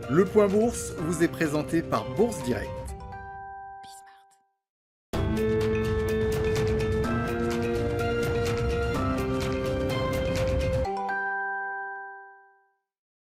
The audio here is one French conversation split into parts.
Le Point Bourse vous est présenté par Bourse Direct.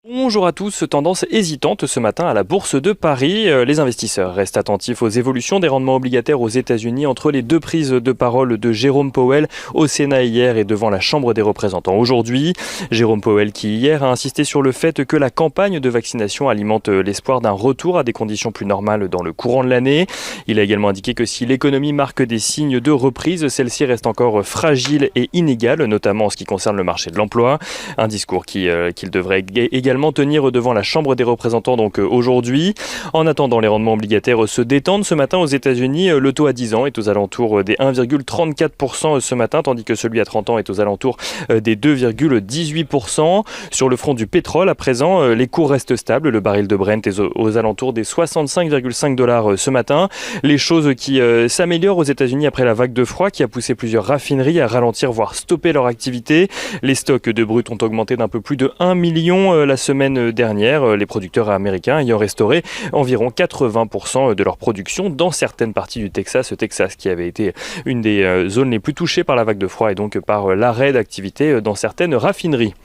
Bonjour à tous, tendance hésitante ce matin à la Bourse de Paris. Les investisseurs restent attentifs aux évolutions des rendements obligataires aux États-Unis entre les deux prises de parole de Jérôme Powell au Sénat hier et devant la Chambre des représentants aujourd'hui. Jérôme Powell qui hier a insisté sur le fait que la campagne de vaccination alimente l'espoir d'un retour à des conditions plus normales dans le courant de l'année. Il a également indiqué que si l'économie marque des signes de reprise, celle-ci reste encore fragile et inégale, notamment en ce qui concerne le marché de l'emploi. Un discours qu'il devrait également tenir devant la Chambre des représentants donc aujourd'hui. En attendant, les rendements obligataires se détendent ce matin aux États-Unis. Le taux à 10 ans est aux alentours des 1,34% ce matin, tandis que celui à 30 ans est aux alentours des 2,18%. Sur le front du pétrole, à présent, les cours restent stables. Le baril de Brent est aux alentours des 65,5 $ ce matin. Les choses qui s'améliorent aux États-Unis après la vague de froid qui a poussé plusieurs raffineries à ralentir, voire stopper leur activité. Les stocks de brut ont augmenté d'un peu plus de 1 million la semaine dernière, les producteurs américains ayant restauré environ 80% de leur production dans certaines parties du Texas qui avait été une des zones les plus touchées par la vague de froid et donc par l'arrêt d'activité dans certaines raffineries.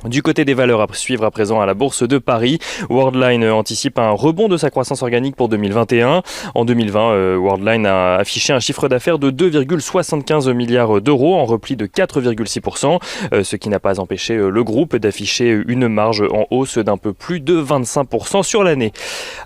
Du côté des valeurs à suivre à présent à la Bourse de Paris, Worldline anticipe un rebond de sa croissance organique pour 2021. En 2020, Worldline a affiché un chiffre d'affaires de 2,75 milliards d'euros en repli de 4,6%, ce qui n'a pas empêché le groupe d'afficher une marge en hausse d'un peu plus de 25% sur l'année.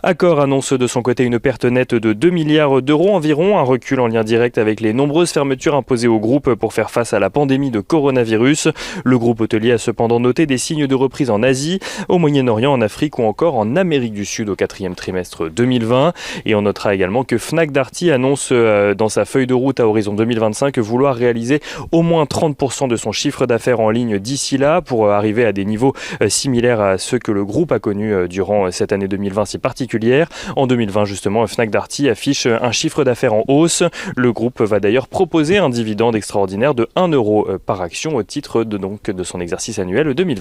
Accor annonce de son côté une perte nette de 2 milliards d'euros environ, un recul en lien direct avec les nombreuses fermetures imposées au groupe pour faire face à la pandémie de coronavirus. Le groupe hôtelier a cependant noté des signes de reprise en Asie, au Moyen-Orient, en Afrique ou encore en Amérique du Sud au quatrième trimestre 2020. Et on notera également que Fnac Darty annonce dans sa feuille de route à horizon 2025 vouloir réaliser au moins 30% de son chiffre d'affaires en ligne d'ici là pour arriver à des niveaux similaires à ceux que le groupe a connus durant cette année 2020 si particulière. En 2020 justement, Fnac Darty affiche un chiffre d'affaires en hausse. Le groupe va d'ailleurs proposer un dividende extraordinaire de 1 € par action au titre de son exercice annuel 2020.